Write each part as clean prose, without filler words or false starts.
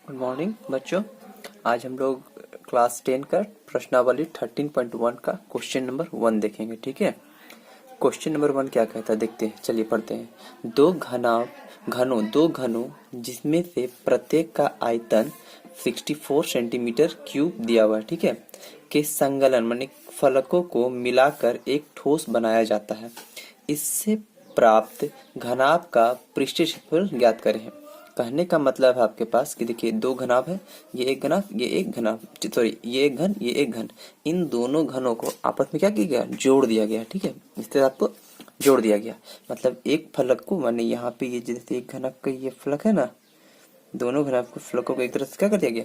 Good morning बच्चों। आज हम लोग क्लास 10 का प्रश्नावली 13.1 का क्वेश्चन नंबर 1 देखेंगे। ठीक है, क्वेश्चन नंबर 1 क्या कहता है देखते हैं, चलिए पढ़ते हैं। दो घनों जिसमें से प्रत्येक का आयतन 64 सेंटीमीटर क्यूब दिया हुआ है, ठीक है, के संकलन माने फलकों को मिलाकर एक ठोस बनाया जाता है। इससे प्राप्त घनाभ का पृष्ठीय क्षेत्रफल ज्ञात करें। कहने का मतलब है आपके पास कि देखिए दो घनाभ है, ये एक घनाभ, ये एक घनाभ, सॉरी ये एक घन, ये एक घन। इन दोनों घनों को आपस में क्या किया गया, जोड़ दिया गया। ठीक है, इस तरह आपको जोड़ दिया गया, मतलब एक फलक को माने यहाँ पे ये जैसे एक घनाभ का ये फलक है ना, दोनों घनाभ को फलकों को एक तरह से क्या कर दिया गया,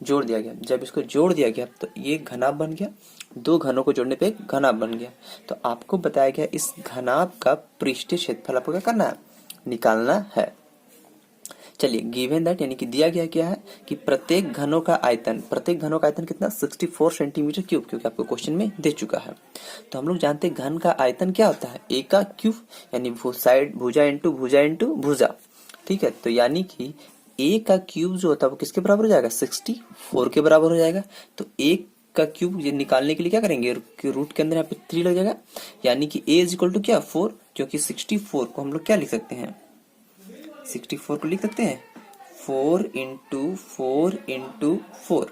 जोड़ दिया गया। जब इसको जोड़ दिया गया तो ये घनाभ बन गया, दो घनों को जोड़ने पे एक घनाभ बन गया। तो आपको बताया गया इस घनाभ का पृष्ठीय क्षेत्रफल आपको क्या करना है, निकालना है। चलिए गिवन दैट यानी कि दिया गया क्या है कि प्रत्येक घनों का आयतन कितना 64 सेंटीमीटर क्यूब, क्योंकि आपको क्वेश्चन में दे चुका है। तो हम लोग जानते हैं घन का आयतन क्या होता है, ए का क्यूब यानी भुजा इंटू भुजा। ठीक है, तो यानी कि ए का क्यूब जो होता है वो किसके बराबर हो जाएगा, 64 के बराबर हो जाएगा। तो एक का क्यूब ये निकालने के लिए क्या करेंगे, रूट के अंदर यहाँ पे 3 लग जाएगा, यानी कि a इज इक्वल टू क्या 4, क्योंकि 64 को हम लोग क्या लिख सकते हैं, 64 को लिख सकते हैं 4 इंटू 4,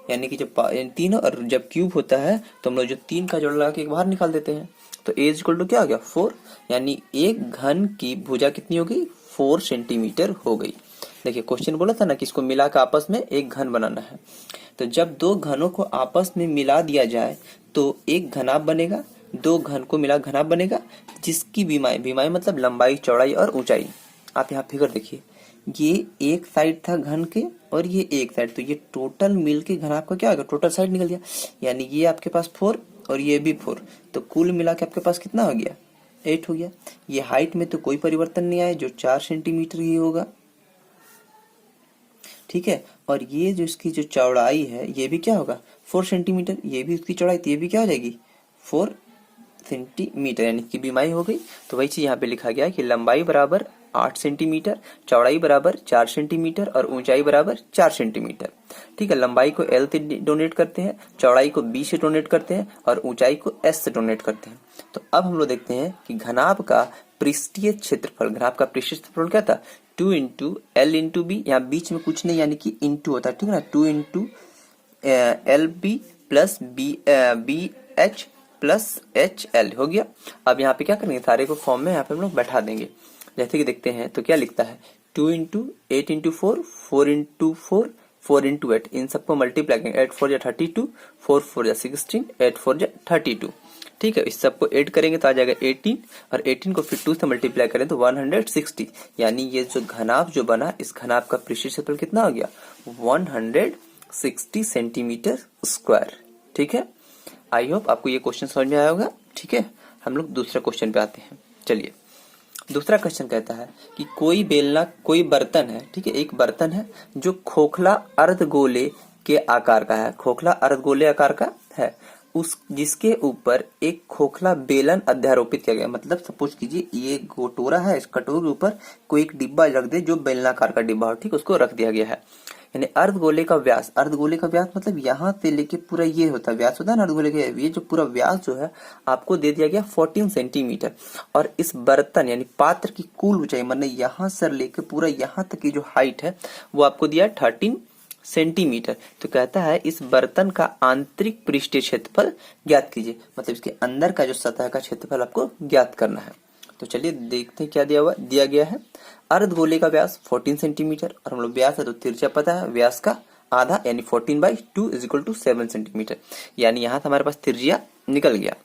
यानी कि जब तीन और जब क्यूब होता है तो हम लोग जो 3 का जोड़ लगा के बाहर निकाल देते हैं। तो a इज इक्वल टू क्या हो गया 4, यानी एक घन की भुजा कितनी हो गई, 4 सेंटीमीटर हो गई। देखिए क्वेश्चन बोला था ना कि इसको मिला के आपस में एक घन बनाना है। तो जब दो घनों को आपस में मिला दिया जाए तो एक घनाभ बनेगा, दो घन को मिला घनाभ बनेगा, जिसकी बीमाई मतलब लंबाई, चौड़ाई और ऊंचाई। आप यहाँ फिगर देखिए, ये एक साइड था घन के और ये एक साइड, तो ये टोटल मिल के घन आपका क्या होगा, टोटल साइड निकल गया, यानी ये आपके पास 4 और ये भी 4, तो कुल मिला के आपके पास कितना हो गया, 8 हो गया। ये हाइट में तो कोई परिवर्तन नहीं आया, जो 4 सेंटीमीटर ही होगा। ठीक है, और ये जो इसकी जो चौड़ाई है ये भी क्या होगा 4 सेंटीमीटर, ये भी उसकी चौड़ाई, तो ये भी क्या हो जाएगी 4 सेंटीमीटर, यानी कि बीमाई हो गई। तो वही चीज यहाँ पे लिखा गया है कि लंबाई बराबर 8 सेंटीमीटर, चौड़ाई बराबर 4 सेंटीमीटर और ऊंचाई बराबर 4 सेंटीमीटर। ठीक है, लंबाई को L से डोनेट करते हैं, चौड़ाई को B से डोनेट करते हैं और ऊंचाई को S से डोनेट करते हैं। तो अब हम लोग देखते हैं कि घनाभ का पृष्ठीय क्षेत्रफल क्या था, 2 इंटू L इंटू बी, यहाँ बीच में कुछ नहीं यानी कि इंटू होता है, ठीक है ना, 2 into LB plus BH plus HL हो गया। अब यहाँ पे क्या करेंगे, सारे को फॉर्म में यहाँ पे हम लोग बैठा देंगे। जैसे कि देखते हैं तो क्या लिखता है, 2 इंटू 8 इंटू 4, 4 इंटू 4, 4 इंटू 8, इन सबको मल्टीप्लाई करेंगे, 8 4 जा 32, 4 4 जा 16, 8 4 जा 32। ठीक है, इस सबको ऐड करेंगे तो आ जाएगा 18, और 18 को फिर 2 से मल्टीप्लाई करें तो 160, यानी ये जो घनाभ जो बना, इस घनाभ का पृष्ठीय क्षेत्रफल कितना हो गया, 160 सेंटीमीटर स्क्वायर। ठीक है, आई होप आपको ये क्वेश्चन समझ में आया होगा। ठीक है, हम लोग दूसरे क्वेश्चन पे आते हैं। चलिए दूसरा क्वेश्चन कहता है कि कोई बर्तन है, ठीक है, एक बर्तन है जो खोखला अर्धगोले के आकार का है, खोखला अर्धगोले आकार का है, उस जिसके ऊपर एक खोखला बेलन अध्यारोपित किया गया। मतलब सपोज कीजिए ये कटोरा है, इस कटोरे के ऊपर कोई एक डिब्बा रख दे जो बेलनाकार का डिब्बा हो, ठीक, उसको रख दिया गया है। यानी अर्धगोले का व्यास मतलब यहाँ से लेके पूरा ये होता है व्यास, होता है ना अर्धगोले का, ये जो पूरा व्यास जो है आपको दे दिया गया 14 सेंटीमीटर, और इस बर्तन यानी पात्र की कुल ऊंचाई मतलब यहाँ से लेके पूरा यहाँ तक की जो हाइट है वो आपको दिया 13 सेंटीमीटर। तो कहता है इस बर्तन का आंतरिक पृष्ठीय क्षेत्रफल ज्ञात कीजिए, मतलब इसके अंदर का जो सतह का क्षेत्रफल आपको ज्ञात करना है। तो चलिए देखते हैं क्या दिया गया है। अर्धगोले का व्यास 14 सेंटीमीटर, और हम लोग व्यास है तो तिरछा पता है, व्यास का आधा यानी 14/2 इज इक्वल टू 7 सेंटीमीटर, यानी यहाँ से हमारे पास त्रिज्या निकल गया।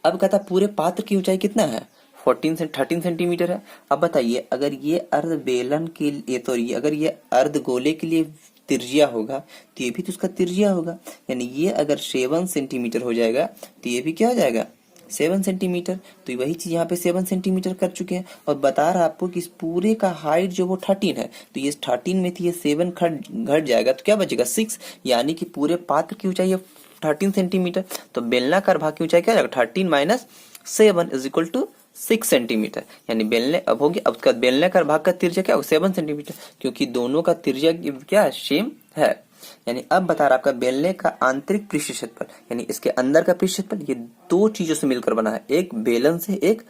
अब कहता पूरे पात्र की ऊंचाई कितना है, 13 सेंटीमीटर है। अब बताइए अगर ये अर्धबेलन के लिए, तो ये अगर ये अर्धगोले के लिए त्रिज्या होगा तो ये भी तो उसका त्रिज्या होगा, यानी ये अगर 7 सेंटीमीटर हो जाएगा तो ये भी क्या हो जाएगा 7 सेंटीमीटर। तो वही चीज यहाँ पे 7 सेंटीमीटर कर चुके हैं, और बता रहा आपको कि इस पूरे का हाइट जो वो 13 है, तो ये 13 में थी, ये 7 घट जाएगा तो क्या बचेगा 6, यानी कि पूरे पात्र की ऊंचाई है 13 सेंटीमीटर। तो बेलनाकार भाग की ऊंचाई क्या हो जाएगा 13 - 7 इज इक्वल टू 6 सेंटीमीटर, यानी बेलने अब हो गया। अब उसका बेलने का भाग का त्रिज्या क्या होगा 7 सेंटीमीटर, क्योंकि दोनों का त्रिज्या क्या सेम है। यानी अब बता रहा आपका बेलने का आंतरिक पृष्ठ क्षेत्रफल, यानी इसके अंदर का पृष्ठ क्षेत्रफल, ये दो चीजों से मिलकर बना है, एक बेलन से एक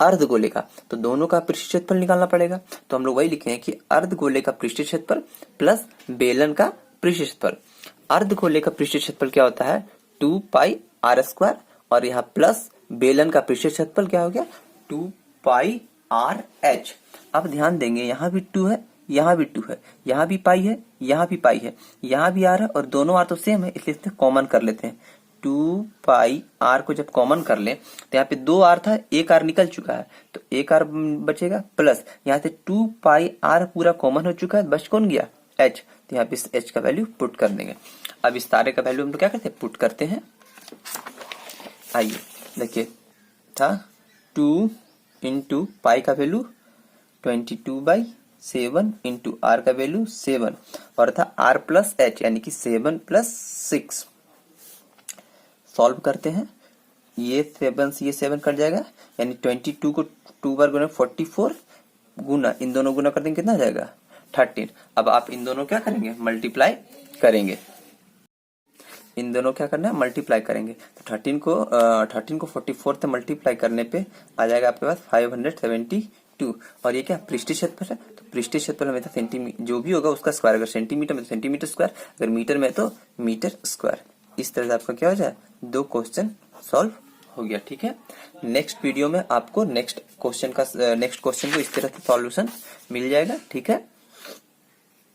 अर्धगोले का, तो दोनों का पृष्ठ क्षेत्रफल निकालना पड़ेगा। तो हम लोग वही लिखे हैं कि अर्धगोले का पृष्ठ क्षेत्रफल प्लस बेलन का पृष्ठ क्षेत्रफल। अर्धगोले का पृष्ठ क्षेत्रफल क्या होता है 2 पाई आर स्क्वायर, और यहाँ प्लस बेलन का पृष्ठ क्षेत्रफल क्या हो गया 2 पाई आर एच। अब ध्यान देंगे यहाँ भी 2 है, यहाँ भी 2 है, यहाँ भी पाई है, यहाँ भी पाई है, यहाँ भी आर है, और दोनों आर तो सेम है, इसलिए इसे कॉमन कर लेते हैं। 2 पाई आर को जब कॉमन कर ले तो यहाँ पे 2 आर था, एक आर निकल चुका है, तो एक आर बचेगा, प्लस यहाँ से 2 पाई आर पूरा कॉमन हो चुका है, बच कौन गया एच, तो यहाँ पे इस एच का वैल्यू पुट कर देंगे। अब इस तारे का वैल्यू हम लोग क्या करते हैं पुट करते हैं। आइए देखिए था 2 इंटू पाई का वैल्यू 22/7 इंटू आर का वैल्यू 7, और था आर प्लस एच यानी कि 7 + 6। सॉल्व करते हैं, ये 7 से ये 7 कट जाएगा, यानी 22 को 2 बार गुना 44 गुना इन दोनों गुना कर देंगे, कितना आ जाएगा 13। अब आप इन दोनों क्या करेंगे मल्टीप्लाई करेंगे, इन दोनों क्या करना है मल्टीप्लाई करेंगे। तो 13 को 44 से मल्टीप्लाई करने पे आ जाएगा आपके पास 572। और ये क्या पृष्ठीय क्षेत्रफल है, तो पृष्ठीय क्षेत्रफल हमेशा सेंटीमीटर जो भी होगा उसका स्क्वायर, अगर सेंटीमीटर में तो सेंटीमीटर स्क्वायर, अगर मीटर में तो मीटर स्क्वायर। इस तरह से आपका क्या हो जाए 2 क्वेश्चन सॉल्व हो गया। ठीक है, नेक्स्ट वीडियो में आपको नेक्स्ट क्वेश्चन को इस तरह से सॉल्यूशन मिल जाएगा। ठीक है।